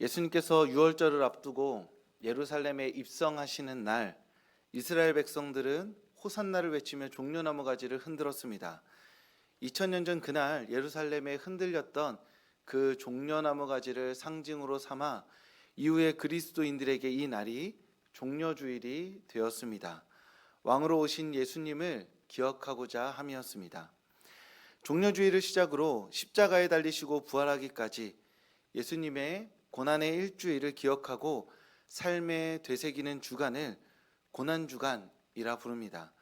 예수님께서 유월절을 앞두고 예루살렘에 입성하시는 날, 이스라엘 백성들은 호산나를 외치며 종려나무 가지를 흔들었습니다. 2000년 전 그날 예루살렘에 흔들렸던 그 종려나무 가지를 상징으로 삼아 이후에 그리스도인들에게 이 날이 종려주일이 되었습니다. 왕으로 오신 예수님을 기억하고자 함이었습니다. 종려주일을 시작으로 십자가에 달리시고 부활하기까지 예수님의 고난의 일주일을 기억하고 삶에 되새기는 주간을 고난주간이라 부릅니다.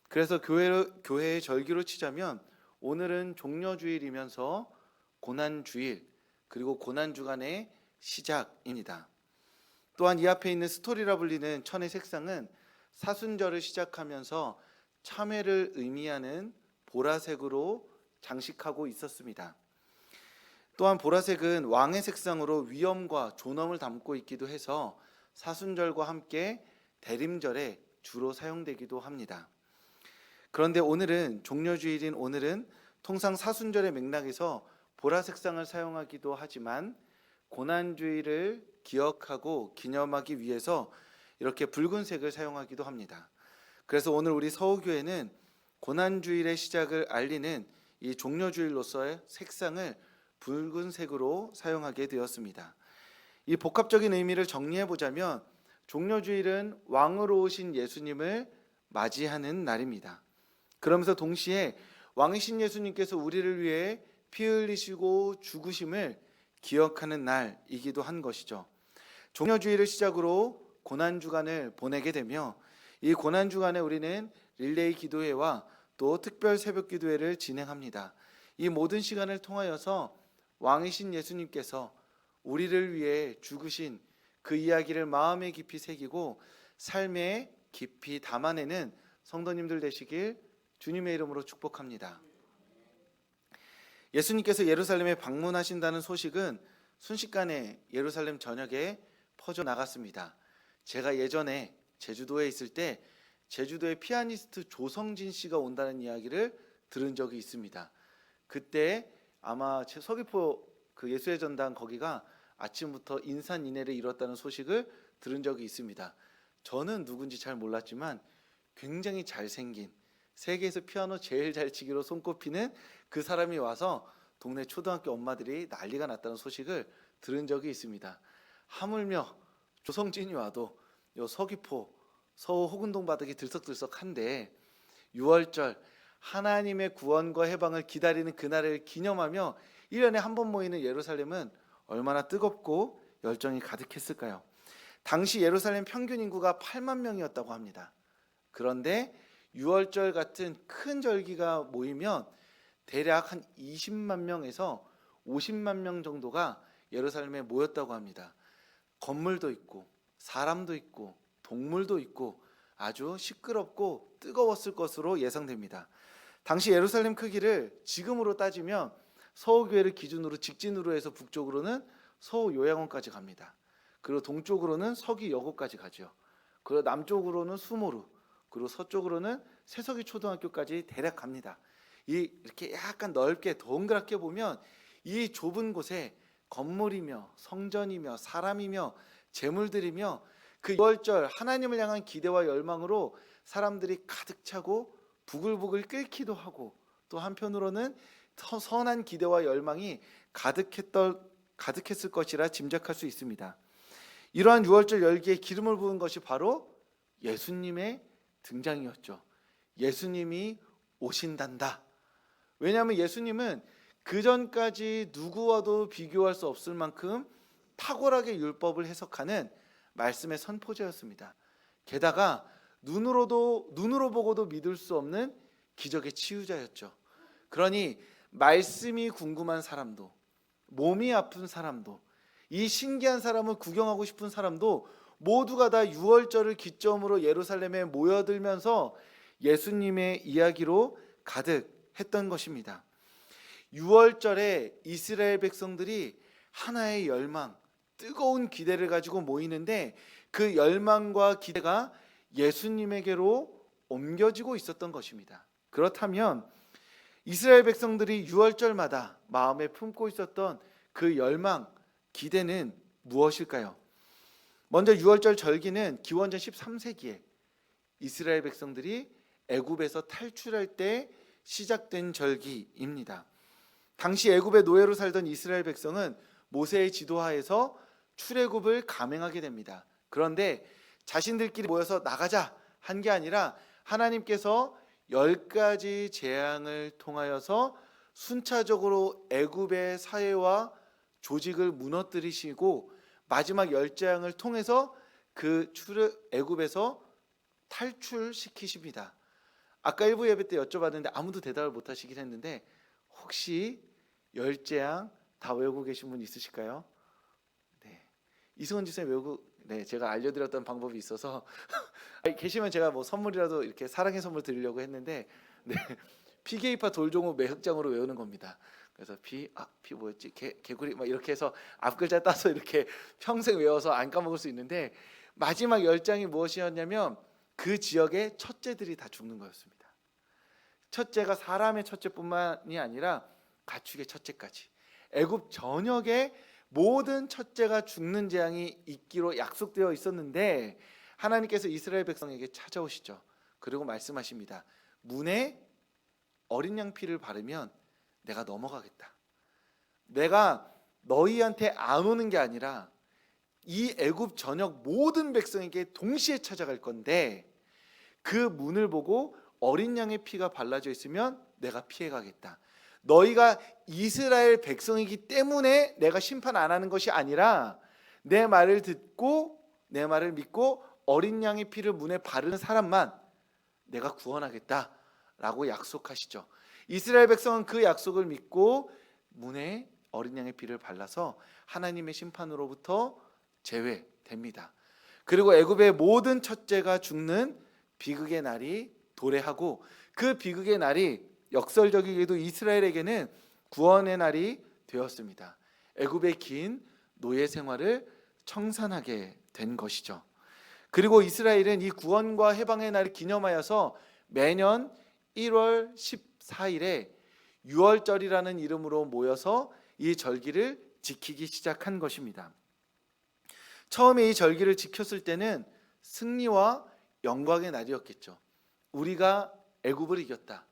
그래서 교회의 절기로 치자면 오늘은 종려주일이면서 고난주일 그리고 고난주간의 시작입니다. 또한 이 앞에 있는 스토리라 불리는 천의 색상은 사순절을 시작하면서 참회를 의미하는 보라색으로 장식하고 있었습니다. 또한 보라색은 왕의 색상으로 위엄과 존엄을 담고 있기도 해서 사순절과 함께 대림절에 주로 사용되기도 합니다. 그런데 오늘은 종려주일인 오늘은 통상 사순절의 맥락에서 보라 색상을 사용하기도 하지만 고난주일을 기억하고 기념하기 위해서 이렇게 붉은색을 사용하기도 합니다. 그래서 오늘 우리 서우교회는 고난주일의 시작을 알리는 이 종려주일로서의 색상을 붉은색으로 사용하게 되었습니다. 이 복합적인 의미를 정리해 보자면 종려주일은 왕으로 오신 예수님을 맞이하는 날입니다. 그러면서 동시에 왕이신 예수님께서 우리를 위해 피 흘리시고 죽으심을 기억하는 날이기도 한 것이죠. 종려주일을 시작으로 고난주간을 보내게 되며 이 고난주간에 우리는 릴레이 기도회와 또 특별 새벽 기도회를 진행합니다. 이 모든 시간을 통하여서 왕이신 예수님께서 우리를 위해 죽으신 그 이야기를 마음에 깊이 새기고 삶에 깊이 담아내는 성도님들 되시길 주님의 이름으로 축복합니다. 예수님께서 예루살렘에 방문하신다는 소식은 순식간에 예루살렘 전역에 퍼져나갔습니다. 제가 예전에 제주도에 있을 때 제주도의 피아니스트 조성진 씨가 온다는 이야기를 들은 적이 있습니다. 그때 아마 서귀포 그 예수의 전당 거기가 아침부터 인산인해를 이뤘다는 소식을 들은 적이 있습니다. 저는 누군지 잘 몰랐지만 굉장히 잘생긴, 세계에서 피아노 제일 잘 치기로 손꼽히는 그 사람이 와서 동네 초등학교 엄마들이 난리가 났다는 소식을 들은 적이 있습니다. 하물며 조성진이 와도 요 서귀포 서호 호근동 바닥이 들썩들썩한데 6월절 하나님의 구원과 해방을 기다리는 그날을 기념하며 1년에 한 번 모이는 예루살렘은 얼마나 뜨겁고 열정이 가득했을까요? 당시 예루살렘 평균 인구가 8만 명이었다고 합니다. 그런데 6월절 같은 큰 절기가 모이면 대략 한 20만 명에서 50만 명 정도가 예루살렘에 모였다고 합니다. 건물도 있고 사람도 있고 동물도 있고 아주 시끄럽고 뜨거웠을 것으로 예상됩니다. 당시 예루살렘 크기를 지금으로 따지면 서울교회를 기준으로 직진으로 해서 북쪽으로는 서울 요양원까지 갑니다. 그리고 동쪽으로는 서기여고까지 가죠. 그리고 남쪽으로는 수모루, 그리고 서쪽으로는 새서기 초등학교까지 대략 갑니다. 이렇게 약간 넓게 동그랗게 보면 이 좁은 곳에 건물이며 성전이며 사람이며 재물들이며 그 6월절 하나님을 향한 기대와 열망으로 사람들이 가득 차고 부글부글 끓기도 하고 또 한편으로는 선한 기대와 열망이 가득했을 것이라 짐작할 수 있습니다. 이러한 6월절 열기에 기름을 부은 것이 바로 예수님의 등장이었죠. 예수님이 오신단다. 왜냐하면 예수님은 그전까지 누구와도 비교할 수 없을 만큼 탁월하게 율법을 해석하는 말씀의 선포자였습니다. 게다가 눈으로 보고도 믿을 수 없는 기적의 치유자였죠. 그러니 말씀이 궁금한 사람도, 몸이 아픈 사람도, 이 신기한 사람을 구경하고 싶은 사람도 모두가 다 6월절을 기점으로 예루살렘에 모여들면서 예수님의 이야기로 가득했던 것입니다. 6월절에 이스라엘 백성들이 하나의 열망, 뜨거운 기대를 가지고 모이는데 그 열망과 기대가 예수님에게로 옮겨지고 있었던 것입니다. 그렇다면 이스라엘 백성들이 6월절마다 마음에 품고 있었던 그 열망, 기대는 무엇일까요? 먼저 유월절 절기는 기원전 13세기에 이스라엘 백성들이 애굽에서 탈출할 때 시작된 절기입니다. 당시 애굽의 노예로 살던 이스라엘 백성은 모세의 지도하에서 출애굽을 감행하게 됩니다. 그런데 자신들끼리 모여서 나가자 한 게 아니라 하나님께서 10가지 재앙을 통하여서 순차적으로 애굽의 사회와 조직을 무너뜨리시고 마지막 10재앙을 통해서 그 애굽에서 탈출시키십니다. 아까 일부 예배 때 여쭤봤는데 아무도 대답을 못 하시긴 했는데 혹시 10재앙 다 외우고 계신 분 있으실까요? 네. 이승원 지사님 외우고 제가 알려드렸던 방법이 있어서 계시면 제가 뭐 선물이라도 이렇게 사랑의 선물 드리려고 했는데 피게이파 돌종우 매흑장으로 외우는 겁니다. 그래서 피 뭐였지? 개구리 막 이렇게 해서 앞글자 따서 이렇게 평생 외워서 안 까먹을 수 있는데 마지막 10장이 무엇이었냐면 그 지역의 첫째들이 다 죽는 거였습니다. 첫째가 사람의 첫째뿐만이 아니라 가축의 첫째까지 애굽 전역에 모든 첫째가 죽는 재앙이 있기로 약속되어 있었는데 하나님께서 이스라엘 백성에게 찾아오시죠. 그리고 말씀하십니다. 문에 어린 양 피를 바르면 내가 넘어가겠다. 내가 너희한테 안 오는 게 아니라 이 애굽 전역 모든 백성에게 동시에 찾아갈 건데 그 문을 보고 어린 양의 피가 발라져 있으면 내가 피해가겠다. 너희가 이스라엘 백성이기 때문에 내가 심판 안 하는 것이 아니라 내 말을 듣고 내 말을 믿고 어린 양의 피를 문에 바르는 사람만 내가 구원하겠다라고 약속하시죠. 이스라엘 백성은 그 약속을 믿고 문에 어린 양의 피를 발라서 하나님의 심판으로부터 제외됩니다. 그리고 애굽의 모든 첫째가 죽는 비극의 날이 도래하고 그 비극의 날이 역설적이게도 이스라엘에게는 구원의 날이 되었습니다. 애굽의 긴 노예 생활을 청산하게 된 것이죠. 그리고 이스라엘은 이 구원과 해방의 날을 기념하여서 매년 1월 14일에 유월절이라는 이름으로 모여서 이 절기를 지키기 시작한 것입니다. 처음에 이 절기를 지켰을 때는 승리와 영광의 날이었겠죠. 우리가 애굽을 이겼다.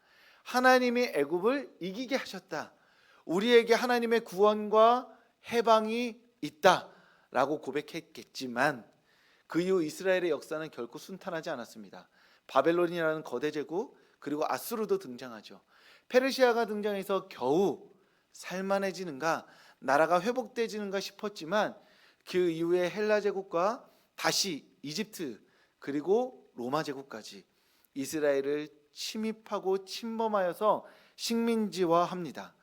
하나님이 애굽을 이기게 하셨다. 우리에게 하나님의 구원과 해방이 있다라고 고백했겠지만 그 이후 이스라엘의 역사는 결코 순탄하지 않았습니다. 바벨론이라는 거대 제국 그리고 아수르도 등장하죠. 페르시아가 등장해서 겨우 살만해지는가 나라가 회복되지는가 싶었지만 그 이후에 헬라 제국과 다시 이집트 그리고 로마 제국까지 이스라엘을 침입하고 침범하여서 식민지화합니다.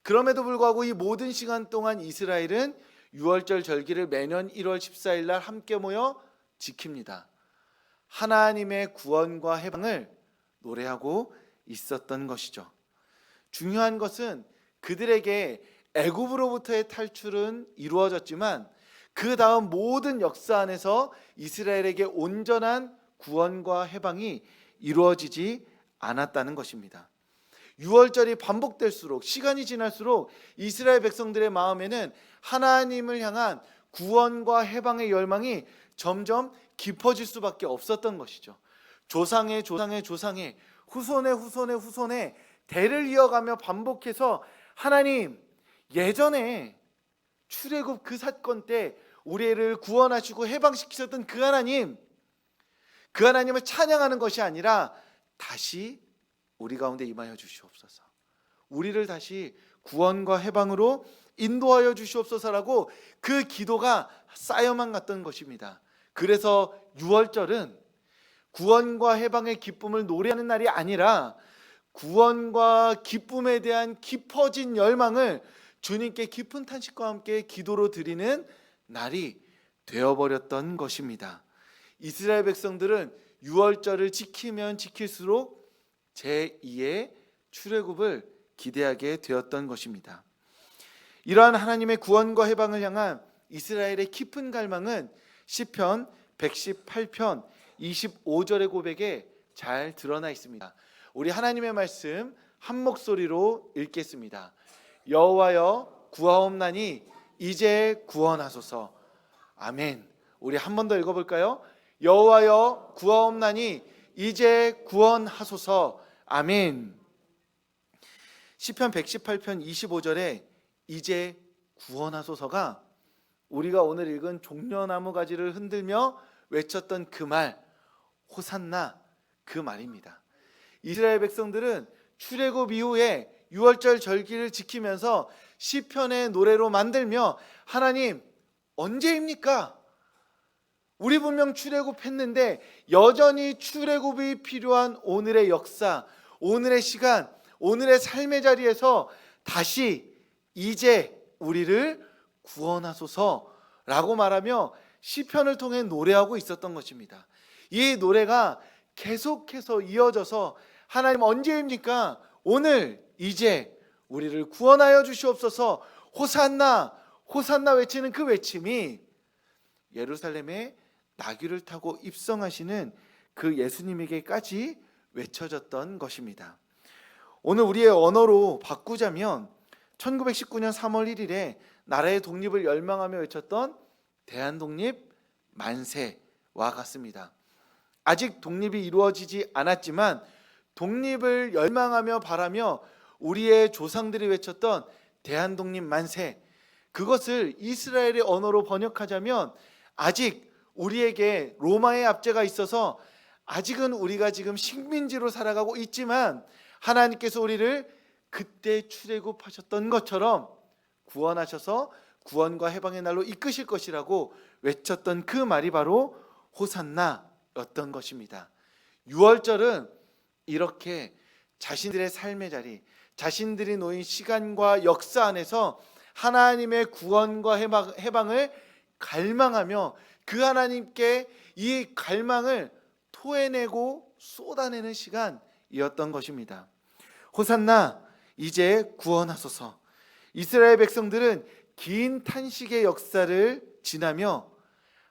그럼에도 불구하고 이 모든 시간 동안 이스라엘은 유월절 절기를 매년 1월 14일 날 함께 모여 지킵니다. 하나님의 구원과 해방을 노래하고 있었던 것이죠. 중요한 것은 그들에게 애굽으로부터의 탈출은 이루어졌지만 그 다음 모든 역사 안에서 이스라엘에게 온전한 구원과 해방이 이루어지지 않았다는 것입니다. 유월절이 반복될수록 시간이 지날수록 이스라엘 백성들의 마음에는 하나님을 향한 구원과 해방의 열망이 점점 깊어질 수밖에 없었던 것이죠. 조상의 후손의 대를 이어가며 반복해서 하나님 예전에 출애굽 그 사건 때 우리를 구원하시고 해방시키셨던 그 하나님을 찬양하는 것이 아니라 다시 우리 가운데 임하여 주시옵소서. 우리를 다시 구원과 해방으로 인도하여 주시옵소서라고 그 기도가 쌓여만 갔던 것입니다. 그래서 유월절은 구원과 해방의 기쁨을 노래하는 날이 아니라 구원과 기쁨에 대한 깊어진 열망을 주님께 깊은 탄식과 함께 기도로 드리는 날이 되어버렸던 것입니다. 이스라엘 백성들은 유월절을 지키면 지킬수록 제2의 출애굽을 기대하게 되었던 것입니다. 이러한 하나님의 구원과 해방을 향한 이스라엘의 깊은 갈망은 시편 118편 25절의 고백에 잘 드러나 있습니다. 우리 하나님의 말씀 한 목소리로 읽겠습니다. 여호와여 구하옵나니 이제 구원하소서. 아멘. 우리 한 번 더 읽어볼까요? 여호와여 구하옵나니 이제 구원하소서. 아멘. 시편 118편 25절에 이제 구원하소서가 우리가 오늘 읽은 종려나무 가지를 흔들며 외쳤던 그 말, 호산나, 그 말입니다. 이스라엘 백성들은 출애굽 이후에 유월절 절기를 지키면서 시편의 노래로 만들며 하나님 언제입니까? 우리 분명 출애굽했는데 여전히 출애굽이 필요한 오늘의 역사, 오늘의 시간, 오늘의 삶의 자리에서 다시 이제 우리를 구원하소서라고 말하며 시편을 통해 노래하고 있었던 것입니다. 이 노래가 계속해서 이어져서 하나님 언제입니까? 오늘 이제 우리를 구원하여 주시옵소서. 호산나 호산나 외치는 그 외침이 예루살렘에 나귀를 타고 입성하시는 그 예수님에게까지 외쳐졌던 것입니다. 오늘 우리의 언어로 바꾸자면 1919년 3월 1일에 나라의 독립을 열망하며 외쳤던 대한독립 만세와 같습니다. 아직 독립이 이루어지지 않았지만 독립을 열망하며 바라며 우리의 조상들이 외쳤던 대한독립 만세, 그것을 이스라엘의 언어로 번역하자면 아직 우리에게 로마의 압제가 있어서 아직은 우리가 지금 식민지로 살아가고 있지만 하나님께서 우리를 그때 출애굽하셨던 것처럼 구원하셔서 구원과 해방의 날로 이끄실 것이라고 외쳤던 그 말이 바로 호산나였던 것입니다. 유월절은 이렇게 자신들의 삶의 자리, 자신들이 놓인 시간과 역사 안에서 하나님의 구원과 해방을 갈망하며 그 하나님께 이 갈망을 토해내고 쏟아내는 시간이었던 것입니다. 호산나 이제 구원하소서. 이스라엘 백성들은 긴 탄식의 역사를 지나며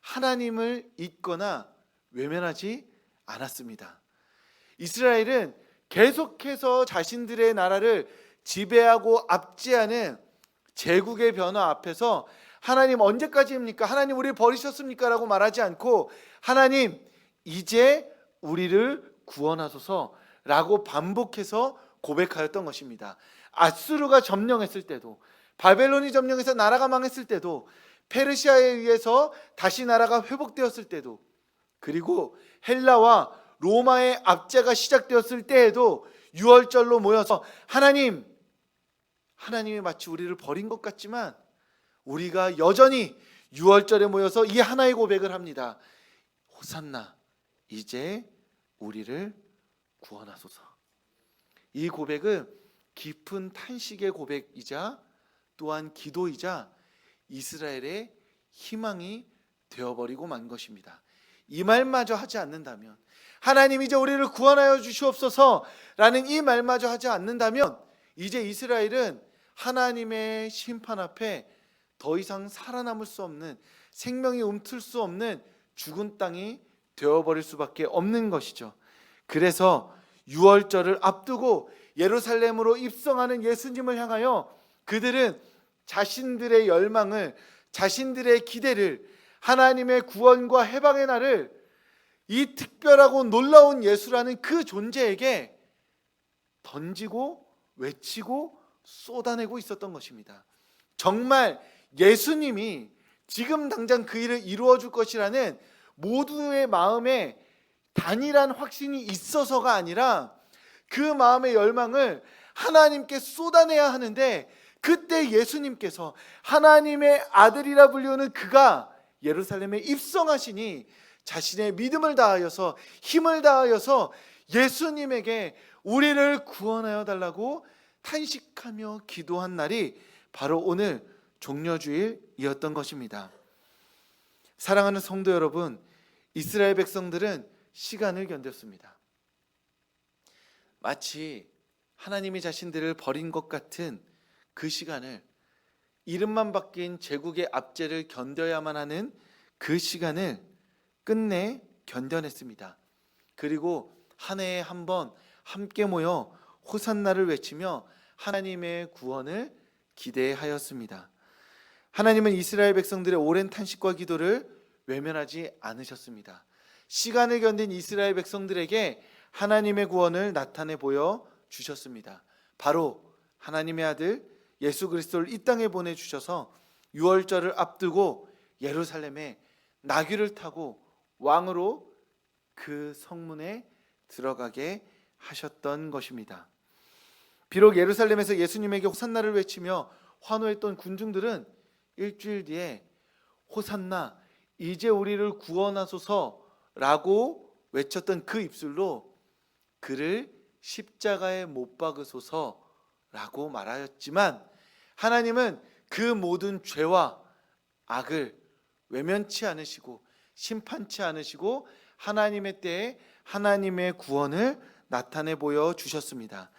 하나님을 잊거나 외면하지 않았습니다. 이스라엘은 계속해서 자신들의 나라를 지배하고 압제하는 제국의 변화 앞에서 하나님 언제까지입니까? 하나님 우리를 버리셨습니까? 라고 말하지 않고 하나님 이제 우리를 구원하소서 라고 반복해서 고백하였던 것입니다. 아수르가 점령했을 때도, 바벨론이 점령해서 나라가 망했을 때도, 페르시아에 의해서 다시 나라가 회복되었을 때도, 그리고 헬라와 로마의 압제가 시작되었을 때에도 유월절로 모여서 하나님이 마치 우리를 버린 것 같지만 우리가 여전히 유월절에 모여서 이 하나의 고백을 합니다. 호산나 이제 우리를 구원하소서. 이 고백은 깊은 탄식의 고백이자 또한 기도이자 이스라엘의 희망이 되어버리고 만 것입니다. 이 말마저 하지 않는다면, 하나님 이제 우리를 구원하여 주시옵소서 라는 이 말마저 하지 않는다면 이제 이스라엘은 하나님의 심판 앞에 더 이상 살아남을 수 없는, 생명이 움틀 수 없는 죽은 땅이 되어버릴 수밖에 없는 것이죠. 그래서 유월절을 앞두고 예루살렘으로 입성하는 예수님을 향하여 그들은 자신들의 열망을, 자신들의 기대를, 하나님의 구원과 해방의 날을 이 특별하고 놀라운 예수라는 그 존재에게 던지고 외치고 쏟아내고 있었던 것입니다. 정말 예수님이 지금 당장 그 일을 이루어 줄 것이라는 모두의 마음에 단일한 확신이 있어서가 아니라 그 마음의 열망을 하나님께 쏟아내야 하는데, 그때 예수님께서 하나님의 아들이라 불리우는 그가 예루살렘에 입성하시니 자신의 믿음을 다하여서, 힘을 다하여서 예수님에게 우리를 구원하여 달라고 탄식하며 기도한 날이 바로 오늘 종려주일이었던 것입니다. 사랑하는 성도 여러분, 이스라엘 백성들은 시간을 견뎠습니다. 마치 하나님이 자신들을 버린 것 같은 그 시간을, 이름만 바뀐 제국의 압제를 견뎌야만 하는 그 시간을 끝내 견뎌냈습니다. 그리고 한 해에 한 번 함께 모여 호산나를 외치며 하나님의 구원을 기대하였습니다. 하나님은 이스라엘 백성들의 오랜 탄식과 기도를 외면하지 않으셨습니다. 시간을 견딘 이스라엘 백성들에게 하나님의 구원을 나타내 보여 주셨습니다. 바로 하나님의 아들 예수 그리스도를 이 땅에 보내주셔서 유월절을 앞두고 예루살렘에 나귀를 타고 왕으로 그 성문에 들어가게 하셨던 것입니다. 비록 예루살렘에서 예수님에게 호산나를 외치며 환호했던 군중들은 일주일 뒤에 호산나 이제 우리를 구원하소서라고 외쳤던 그 입술로 그를 십자가에 못 박으소서라고 말하였지만 하나님은 그 모든 죄와 악을 외면치 않으시고 심판치 않으시고 하나님의 때에 하나님의 구원을 나타내 보여 주셨습니다.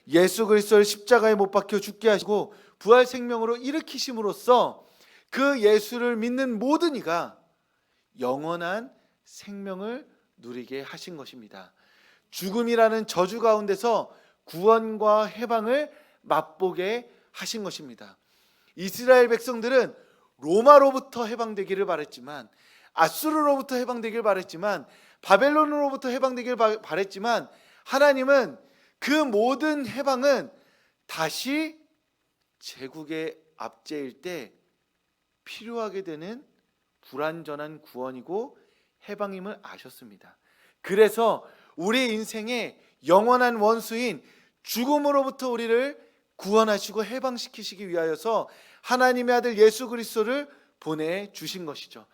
예수 그리스도를 십자가에 못 박혀 죽게 하시고 부활 생명으로 일으키심으로써 그 예수를 믿는 모든 이가 영원한 생명을 누리게 하신 것입니다. 죽음이라는 저주 가운데서 구원과 해방을 맛보게 하신 것입니다. 이스라엘 백성들은 로마로부터 해방되기를 바랬지만, 아수르로부터 해방되기를 바랬지만, 바벨론으로부터 해방되기를 바랬지만 하나님은 그 모든 해방은 다시 제국의 압제일 때 필요하게 되는 불완전한 구원이고 해방임을 아셨습니다. 그래서 우리 인생의 영원한 원수인 죽음으로부터 우리를 구원하시고 해방시키시기 위하여서 하나님의 아들 예수 그리스도를 보내주신 것이죠.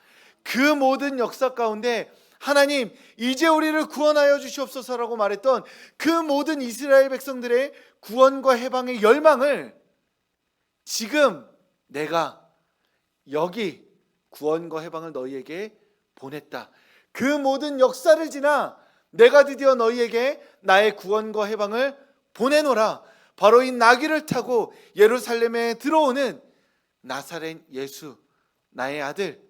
그 모든 역사 가운데 하나님 이제 우리를 구원하여 주시옵소서라고 말했던 그 모든 이스라엘 백성들의 구원과 해방의 열망을 지금 내가 여기 구원과 해방을 너희에게 보냈다. 그 모든 역사를 지나 내가 드디어 너희에게 나의 구원과 해방을 보내노라. 바로 이 나귀를 타고 예루살렘에 들어오는 나사렛 예수, 나의 아들,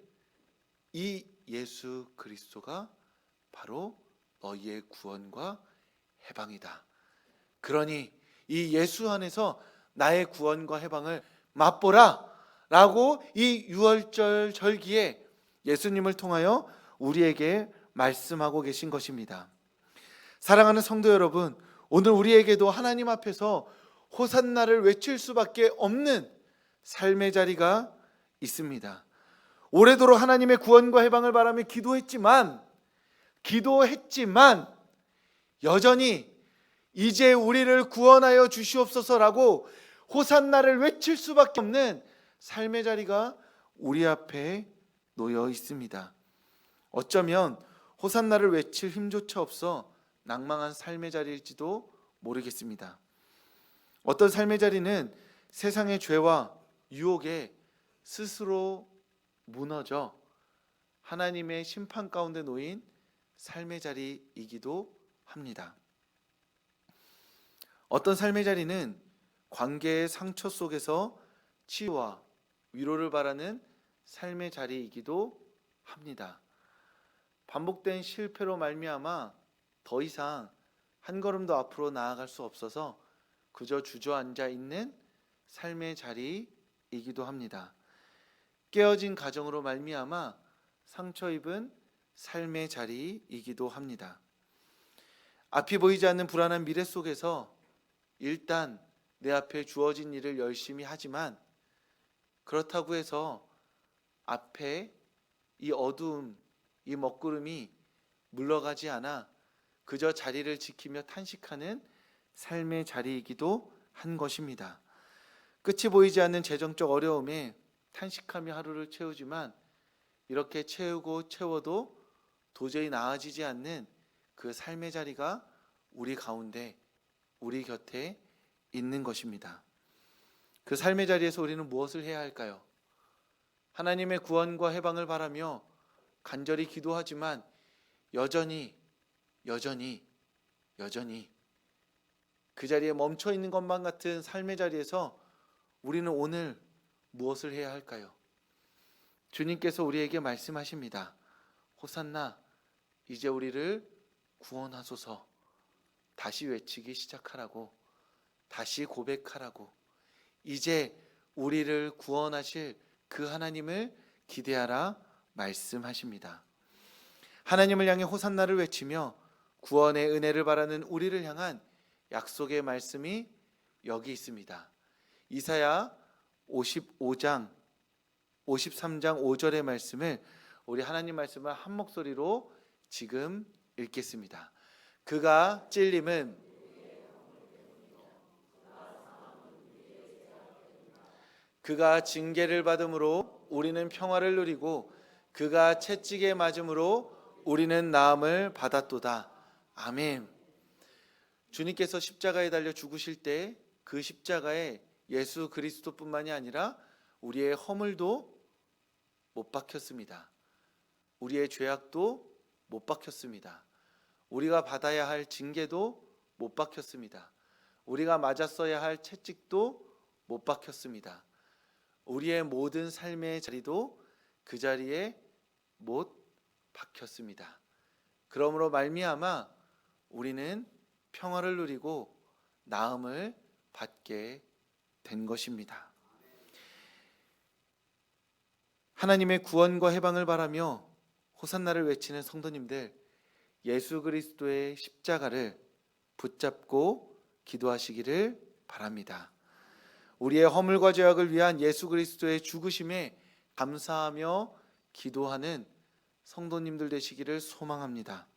이 예수 그리스도가 바로 너희의 구원과 해방이다. 그러니 이 예수 안에서 나의 구원과 해방을 맛보라 라고 이 유월절 절기에 예수님을 통하여 우리에게 말씀하고 계신 것입니다. 사랑하는 성도 여러분, 오늘 우리에게도 하나님 앞에서 호산나를 외칠 수밖에 없는 삶의 자리가 있습니다. 오래도록 하나님의 구원과 해방을 바라며 기도했지만 여전히 이제 우리를 구원하여 주시옵소서라고 호산나를 외칠 수밖에 없는 삶의 자리가 우리 앞에 놓여 있습니다. 어쩌면 호산나를 외칠 힘조차 없어 낭망한 삶의 자리일지도 모르겠습니다. 어떤 삶의 자리는 세상의 죄와 유혹에 스스로 무너져 하나님의 심판 가운데 놓인 삶의 자리이기도 합니다. 어떤 삶의 자리는 관계의 상처 속에서 치유와 위로를 바라는 삶의 자리이기도 합니다. 반복된 실패로 말미암아 더 이상 한 걸음도 앞으로 나아갈 수 없어서 그저 주저앉아 있는 삶의 자리이기도 합니다. 깨어진 가정으로 말미암아 상처 입은 삶의 자리이기도 합니다. 앞이 보이지 않는 불안한 미래 속에서 일단 내 앞에 주어진 일을 열심히 하지만 그렇다고 해서 앞에 이 어두움, 이 먹구름이 물러가지 않아 그저 자리를 지키며 탄식하는 삶의 자리이기도 한 것입니다. 끝이 보이지 않는 재정적 어려움에 탄식하며 하루를 채우지만 이렇게 채우고 채워도 도저히 나아지지 않는 그 삶의 자리가 우리 가운데, 우리 곁에 있는 것입니다. 그 삶의 자리에서 우리는 무엇을 해야 할까요? 하나님의 구원과 해방을 바라며 간절히 기도하지만 여전히 그 자리에 멈춰 있는 것만 같은 삶의 자리에서 우리는 오늘 무엇을 해야 할까요? 주님께서 우리에게 말씀하십니다. 호산나, 이제 우리를 구원하소서. 다시 외치기 시작하라고, 다시 고백하라고. 이제 우리를 구원하실 그 하나님을 기대하라 말씀하십니다. 하나님을 향해 호산나를 외치며 구원의 은혜를 바라는 우리를 향한 약속의 말씀이 여기 있습니다. 이사야 53장 5절의 말씀을 우리 하나님 말씀을 한 목소리로 지금 읽겠습니다. 그가 찔림은 그가 징계를 받음으로 우리는 평화를 누리고 그가 채찍에 맞음으로 우리는 나음을 받았도다. 아멘. 주님께서 십자가에 달려 죽으실 때 그 십자가에 예수 그리스도뿐만이 아니라 우리의 허물도 못 박혔습니다. 우리의 죄악도 못 박혔습니다. 우리가 받아야 할 징계도 못 박혔습니다. 우리가 맞았어야 할 채찍도 못 박혔습니다. 우리의 모든 삶의 자리도 그 자리에 못 박혔습니다. 그러므로 말미암아 우리는 평화를 누리고 나음을 받게 된 것입니다. 하나님의 구원과 해방을 바라며 호산나를 외치는 성도님들, 예수 그리스도의 십자가를 붙잡고 기도하시기를 바랍니다. 우리의 허물과 죄악을 위한 예수 그리스도의 죽으심에 감사하며 기도하는 성도님들 되시기를 소망합니다.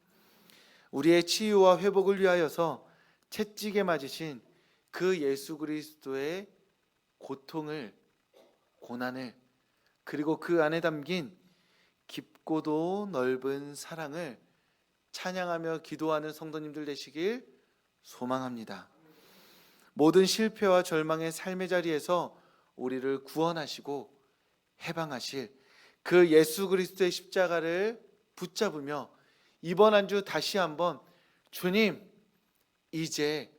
우리의 치유와 회복을 위하여서 채찍에 맞으신 그 예수 그리스도의 고통을, 고난을, 그리고 그 안에 담긴 깊고도 넓은 사랑을 찬양하며 기도하는 성도님들 되시길 소망합니다. 모든 실패와 절망의 삶의 자리에서 우리를 구원하시고 해방하실 그 예수 그리스도의 십자가를 붙잡으며 이번 한 주 다시 한번 주님, 이제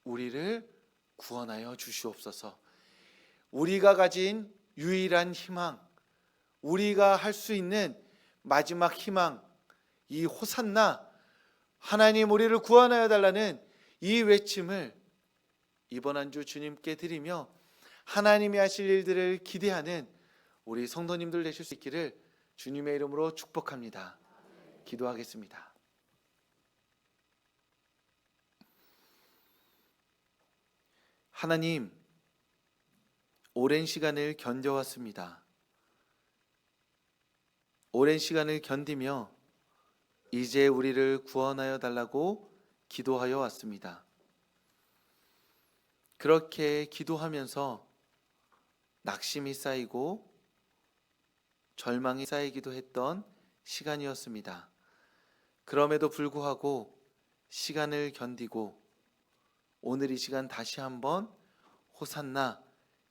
우리를 구원하여 주시옵소서. 우리가 가진 유일한 희망, 우리가 할 수 있는 마지막 희망, 이 호산나, 하나님 우리를 구원하여 달라는 이 외침을 이번 한 주 주님께 드리며 하나님이 하실 일들을 기대하는 우리 성도님들 되실 수 있기를 주님의 이름으로 축복합니다. 기도하겠습니다. 하나님, 오랜 시간을 견뎌왔습니다. 오랜 시간을 견디며 이제 우리를 구원하여 달라고 기도하여 왔습니다. 그렇게 기도하면서 낙심이 쌓이고 절망이 쌓이기도 했던 시간이었습니다. 그럼에도 불구하고 시간을 견디고 오늘 이 시간 다시 한번 호산나,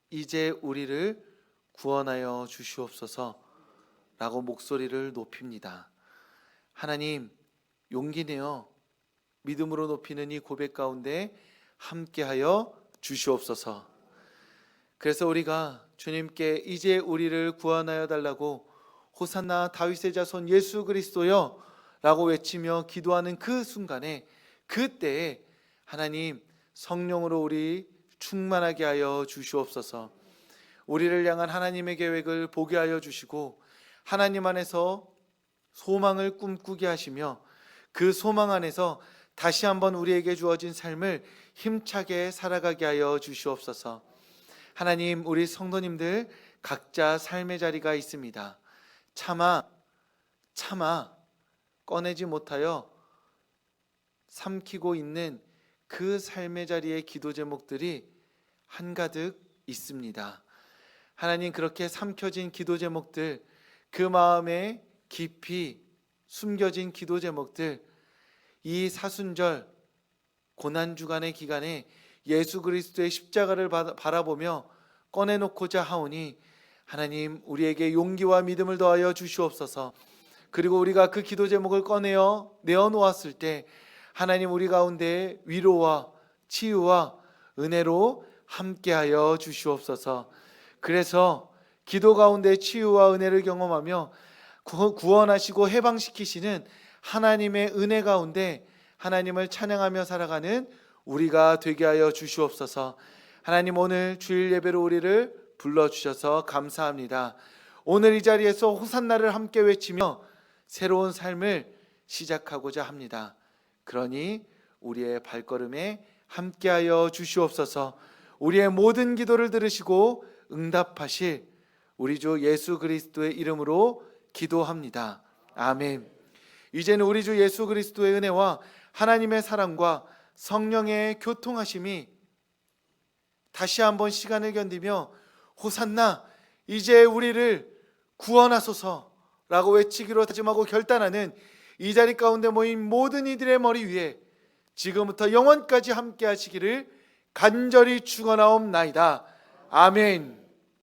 이제 우리를 구원하여 주시옵소서 라고 목소리를 높입니다. 하나님, 용기 내어 믿음으로 높이는 이 고백 가운데 함께하여 주시옵소서. 그래서 우리가 주님께 이제 우리를 구원하여 달라고 호산나 다윗의 자손 예수 그리스도여 라고 외치며 기도하는 그 순간에, 그때에 하나님 성령으로 우리 충만하게 하여 주시옵소서. 우리를 향한 하나님의 계획을 보게 하여 주시고 하나님 안에서 소망을 꿈꾸게 하시며 그 소망 안에서 다시 한번 우리에게 주어진 삶을 힘차게 살아가게 하여 주시옵소서. 하나님, 우리 성도님들 각자 삶의 자리가 있습니다. 차마 꺼내지 못하여 삼키고 있는 그 삶의 자리의 기도 제목들이 한가득 있습니다. 하나님, 그렇게 삼켜진 기도 제목들, 그 마음에 깊이 숨겨진 기도 제목들, 이 사순절 고난주간의 기간에 예수 그리스도의 십자가를 바라보며 꺼내놓고자 하오니 하나님, 우리에게 용기와 믿음을 더하여 주시옵소서. 그리고 우리가 그 기도 제목을 내어놓았을 때 하나님, 우리 가운데 위로와 치유와 은혜로 함께하여 주시옵소서. 그래서 기도 가운데 치유와 은혜를 경험하며 구원하시고 해방시키시는 하나님의 은혜 가운데 하나님을 찬양하며 살아가는 우리가 되게 하여 주시옵소서. 하나님, 오늘 주일 예배로 우리를 불러주셔서 감사합니다. 오늘 이 자리에서 호산나를 함께 외치며 새로운 삶을 시작하고자 합니다. 그러니 우리의 발걸음에 함께하여 주시옵소서. 우리의 모든 기도를 들으시고 응답하실 우리 주 예수 그리스도의 이름으로 기도합니다. 아멘. 이제는 우리 주 예수 그리스도의 은혜와 하나님의 사랑과 성령의 교통하심이 다시 한번 시간을 견디며 호산나 이제 우리를 구원하소서라고 외치기로 다짐하고 결단하는 이 자리 가운데 모인 모든 이들의 머리 위에 지금부터 영원까지 함께 하시기를 간절히 축원하옵나이다. 아멘.